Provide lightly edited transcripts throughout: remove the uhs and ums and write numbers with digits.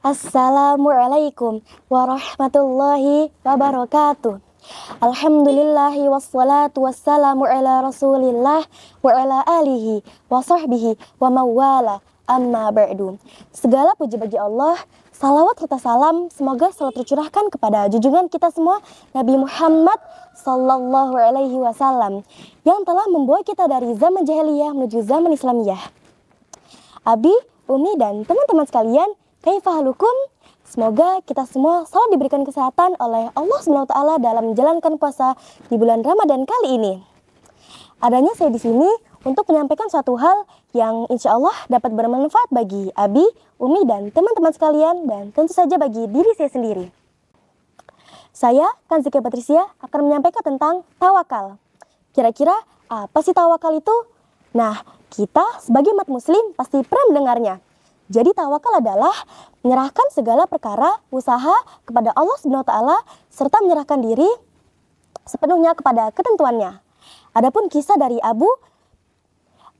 Assalamualaikum warahmatullahi wabarakatuh. Alhamdulillahi wassalatu wassalamu ala rasulillah wa ala alihi wa sahbihi wa mawala amma ba'du. Segala puji bagi Allah, salawat serta salam semoga selalu tercurahkan kepada junjungan kita semua Nabi Muhammad sallallahu alaihi wasallam yang telah membawa kita dari zaman jahiliyah menuju zaman Islamiyah. Abi, Umi dan teman-teman sekalian, kaifahalukum? Semoga kita semua selalu diberikan kesehatan oleh Allah SWT dalam menjalankan puasa di bulan Ramadan kali ini. Adanya saya di sini untuk menyampaikan suatu hal yang insya Allah dapat bermanfaat bagi Abi, Umi dan teman-teman sekalian dan tentu saja bagi diri saya sendiri. Saya, Kanzika Patricia, akan menyampaikan tentang tawakal. Kira-kira apa sih tawakal itu? Nah, kita sebagai umat muslim pasti pernah mendengarnya. Jadi tawakal adalah menyerahkan segala perkara, usaha kepada Allah SWT serta menyerahkan diri sepenuhnya kepada ketentuannya. Adapun kisah dari Abu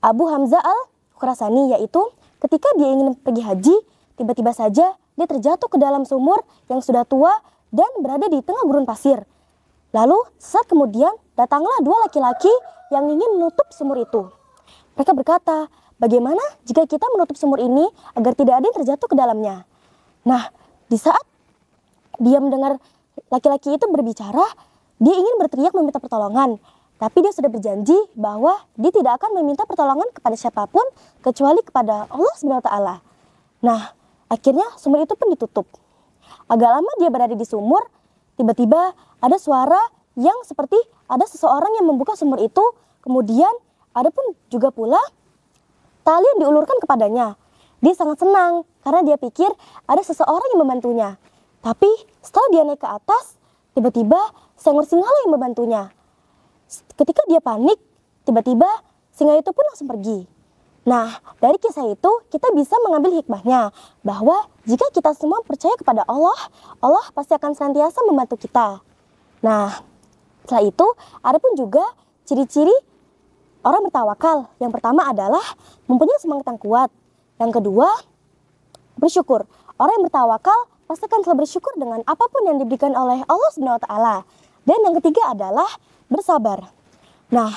Hamzah al-Khurasani, yaitu ketika dia ingin pergi haji, tiba-tiba saja dia terjatuh ke dalam sumur yang sudah tua dan berada di tengah gurun pasir. Lalu saat kemudian datanglah dua laki-laki yang ingin menutup sumur itu. Mereka berkata, bagaimana jika kita menutup sumur ini agar tidak ada yang terjatuh ke dalamnya? Nah, di saat dia mendengar laki-laki itu berbicara, dia ingin berteriak meminta pertolongan. Tapi dia sudah berjanji bahwa dia tidak akan meminta pertolongan kepada siapapun kecuali kepada Allah SWT. Nah, akhirnya sumur itu pun ditutup. Agak lama dia berada di sumur, tiba-tiba ada suara yang seperti ada seseorang yang membuka sumur itu, kemudian ada pun juga pula tali yang diulurkan kepadanya. Dia sangat senang karena dia pikir ada seseorang yang membantunya. Tapi setelah dia naik ke atas, tiba-tiba seekor singa yang membantunya. Ketika dia panik, tiba-tiba singa itu pun langsung pergi. Nah, dari kisah itu kita bisa mengambil hikmahnya bahwa jika kita semua percaya kepada Allah, Allah pasti akan senantiasa membantu kita. Nah, setelah itu ada pun juga ciri-ciri orang bertawakal. Yang pertama adalah mempunyai semangat yang kuat. Yang kedua, bersyukur. Orang yang bertawakal pasti akan selalu bersyukur dengan apapun yang diberikan oleh Allah SWT. Dan yang ketiga adalah bersabar. Nah,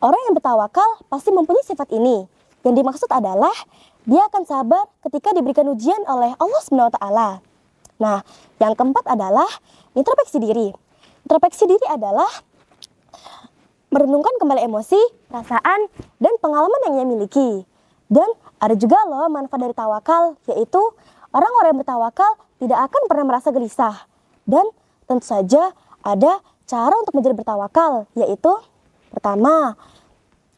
orang yang bertawakal pasti mempunyai sifat ini. Yang dimaksud adalah dia akan sabar ketika diberikan ujian oleh Allah SWT. Nah, yang keempat adalah introspeksi diri. Introspeksi diri adalah merenungkan kembali emosi, perasaan, dan pengalaman yang ia miliki. Dan ada juga loh manfaat dari tawakal, yaitu orang-orang yang bertawakal tidak akan pernah merasa gelisah. Dan tentu saja ada cara untuk menjadi bertawakal, yaitu pertama,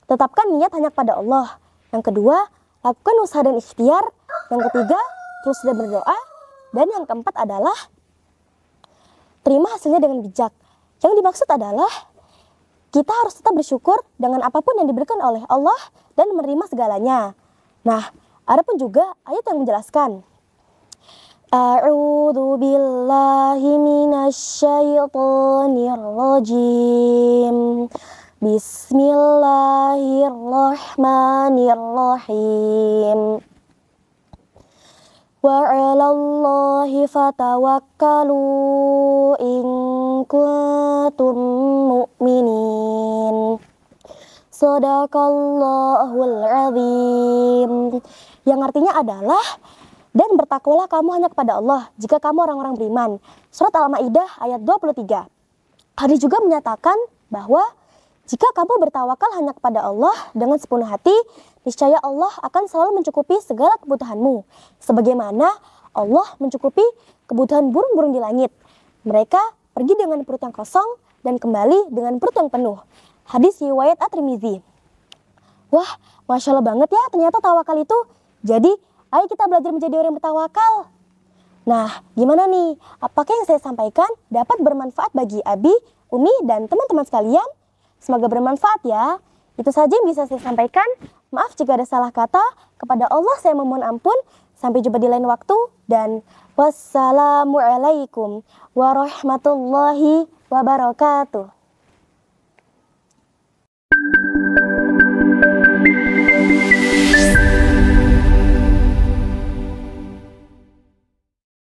tetapkan niat hanya kepada Allah. Yang kedua, lakukan usaha dan ikhtiar. Yang ketiga, terus berdoa. Dan yang keempat adalah terima hasilnya dengan bijak. Yang dimaksud adalah kita harus tetap bersyukur dengan apapun yang diberikan oleh Allah dan menerima segalanya. Nah, ada pun juga ayat yang menjelaskan. A'udzu billahi minasyaitonir rajim. Bismillahirrahmanirrahim. Wa 'alallahi fatawakkalu in kuntum mu'minin. Shadaqallahul azim. Yang artinya adalah, dan bertakwalah kamu hanya kepada Allah jika kamu orang-orang beriman. Surat Al-Maidah ayat 23. Hadis juga menyatakan bahwa jika kamu bertawakal hanya kepada Allah dengan sepenuh hati, niscaya Allah akan selalu mencukupi segala kebutuhanmu. Sebagaimana Allah mencukupi kebutuhan burung-burung di langit. Mereka pergi dengan perut yang kosong dan kembali dengan perut yang penuh. Hadis riwayat At-Tirmizi. Wah, Masya Allah banget ya ternyata tawakal itu. Jadi, ayo kita belajar menjadi orang yang bertawakal. Nah, gimana nih? Apakah yang saya sampaikan dapat bermanfaat bagi Abi, Umi, dan teman-teman sekalian? Semoga bermanfaat ya. Itu saja yang bisa saya sampaikan. Maaf jika ada salah kata. Kepada Allah saya memohon ampun. Sampai jumpa di lain waktu. Dan wassalamualaikum warahmatullahi wabarakatuh.